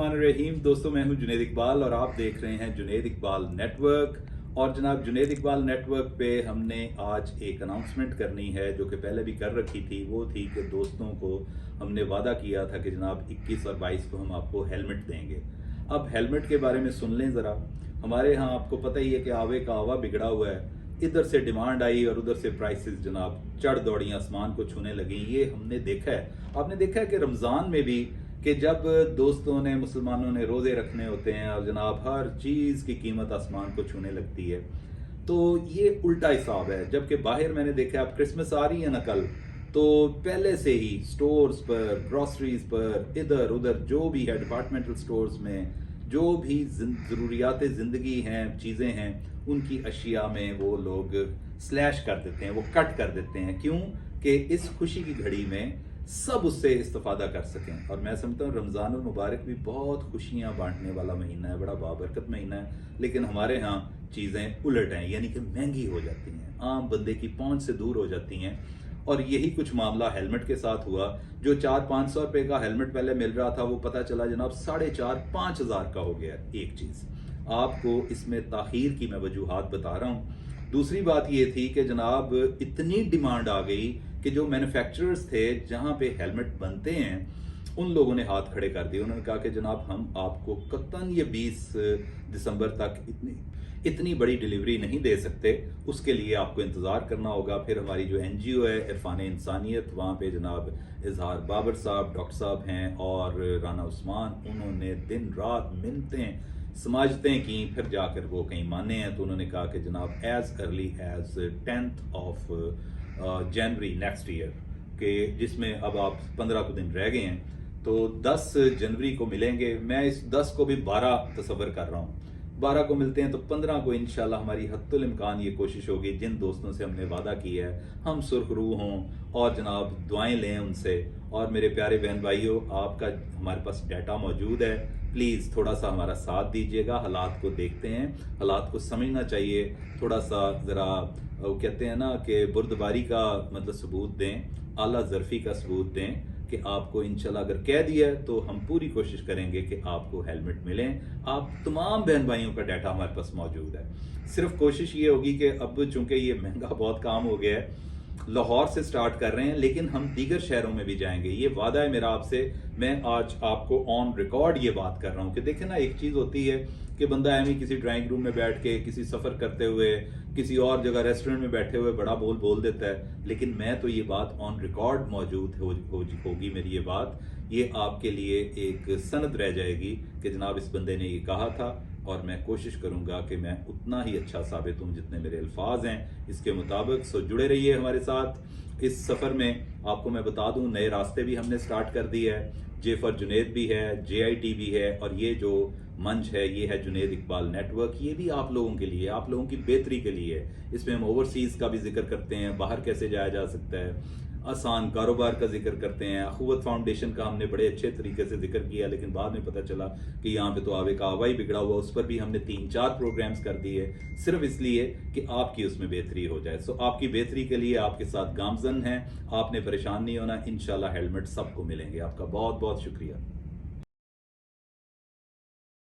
बिस्मिल्लाहिर्रहमानिर्रहीम। दोस्तों, मैं हूं जुनैद इकबाल और आप देख रहे हैं जुनैद इकबाल नेटवर्क। और जनाब, जुनैद इकबाल नेटवर्क पे हमने आज एक अनाउंसमेंट करनी है जो कि पहले भी कर रखी थी। वो थी कि दोस्तों को हमने वादा किया था कि जनाब 21 और 22 को हम आपको हेलमेट देंगे। अब हेलमेट के बारे में सुन लें ज़रा। हमारे यहाँ आपको पता ही है कि आवे का आवा बिगड़ा हुआ है। इधर से डिमांड आई और उधर से प्राइसेस जनाब चढ़ दौड़ी आसमान को छूने लगी। ये हमने देखा है। आपने देखा है कि रमज़ान में भी कि जब दोस्तों ने मुसलमानों ने रोज़े रखने होते हैं और जनाब हर चीज़ की कीमत आसमान को छूने लगती है, तो ये उल्टा हिसाब है। जबकि बाहर मैंने देखा, अब क्रिसमस आ रही है ना कल, तो पहले से ही स्टोर्स पर, ग्रॉसरीज पर, इधर उधर जो भी है डिपार्टमेंटल स्टोर्स में जो भी ज़रूरियात ज़िंदगी हैं, चीज़ें हैं, उनकी अशिया में वो लोग स्लैश कर देते हैं, वो कट कर देते हैं। क्यों? कि इस खुशी की घड़ी में सब उससे इस्तेफादा कर सकें। और मैं समझता हूँ रमज़ानुल मुबारक भी बहुत खुशियाँ बांटने वाला महीना है, बड़ा बाबरकत महीना है। लेकिन हमारे यहाँ चीज़ें उलट हैं, यानी कि महंगी हो जाती हैं, आम बंदे की पहुँच से दूर हो जाती हैं। और यही कुछ मामला हेलमेट के साथ हुआ। जो 400-500 रुपये का हेलमेट पहले मिल रहा था, वो पता चला जनाब 4,500-5,000 का हो गया एक चीज़। आपको इसमें ताखीर की मैं वजूहात बता रहा हूँ। दूसरी बात ये थी कि जनाब इतनी डिमांड आ गई कि जो मैन्युफैक्चरर्स थे जहाँ पे हेलमेट बनते हैं, उन लोगों ने हाथ खड़े कर दिए। उन्होंने कहा कि जनाब हम आपको कतन ये 20 दिसंबर तक इतनी बड़ी डिलीवरी नहीं दे सकते, उसके लिए आपको इंतज़ार करना होगा। फिर हमारी जो NGO है इरफान इंसानियत, वहाँ पे जनाब इजहार बाबर साहब, डॉक्टर साहब हैं और राना उस्मान, उन्होंने दिन रात मिन्नतें समझते की, फिर जाकर वो कहीं माने हैं। तो उन्होंने कहा कि जनाब as early as 10th of January next year के, जिसमें अब आप 15 को दिन रह गए हैं, तो 10 जनवरी को मिलेंगे। मैं इस 10 को भी 12 तस्वर कर रहा हूँ। 12 को मिलते हैं तो 15 को इंशाल्लाह हमारी हत्तुल इम्कान ये कोशिश होगी, जिन दोस्तों से हमने वादा किया है हम सुरखरू हों और जनाब दुआएं लें उनसे। और मेरे प्यारे बहन भाइयों, आपका हमारे पास डाटा मौजूद है, प्लीज़ थोड़ा सा हमारा साथ दीजिएगा। हालात को देखते हैं, हालात को समझना चाहिए। थोड़ा सा ज़रा वो कहते हैं ना कि बुर्दबारी का मतलब सबूत दें, आला ज़रफ़ी का सबूत दें कि आपको इंशाल्लाह अगर कह दिया है तो हम पूरी कोशिश करेंगे कि आपको हेलमेट मिलें। आप तमाम बहन भाइयों का डाटा हमारे पास मौजूद है। सिर्फ कोशिश ये होगी कि अब चूंकि ये महंगा बहुत काम हो गया है, लाहौर से स्टार्ट कर रहे हैं, लेकिन हम दीगर शहरों में भी जाएंगे। ये वादा है मेरा आपसे। मैं आज आपको ऑन रिकॉर्ड ये बात कर रहा हूँ कि देखें ना, एक चीज़ होती है कि बंदा एवं किसी ड्राइंग रूम में बैठ के, किसी सफ़र करते हुए, किसी और जगह रेस्टोरेंट में बैठे हुए बड़ा बोल देता है। लेकिन मैं तो ये बात ऑन रिकॉर्ड मौजूद होगी मेरी ये बात, ये आपके लिए एक सनद रह जाएगी कि जनाब इस बंदे ने ये कहा था। और मैं कोशिश करूंगा कि मैं उतना ही अच्छा साबित हूँ जितने मेरे अल्फाज हैं इसके मुताबिक। सो जुड़े रहिए हमारे साथ इस सफ़र में। आपको मैं बता दूं, नए रास्ते भी हमने स्टार्ट कर दिए है। जे फॉर जुनैद भी है, JIT भी है, और ये जो मंच है ये है जुनैद इकबाल नेटवर्क। ये भी आप लोगों के लिए, आप लोगों की बेहतरी के लिए है। इसमें हम ओवरसीज़ का भी जिक्र करते हैं, बाहर कैसे जाया जा सकता है, आसान कारोबार का जिक्र करते हैं, अखुवत फाउंडेशन का हमने बड़े अच्छे तरीके से जिक्र किया। लेकिन बाद में पता चला कि यहाँ पे तो आवे का आवा ही बिगड़ा हुआ, उस पर भी हमने 3-4 प्रोग्राम्स कर दिए, सिर्फ इसलिए कि आपकी उसमें बेहतरी हो जाए। सो आपकी बेहतरी के लिए आपके साथ गामजन हैं, आपने परेशान नहीं होना। इंशाल्लाह हेलमेट सबको मिलेंगे। आपका बहुत बहुत शुक्रिया।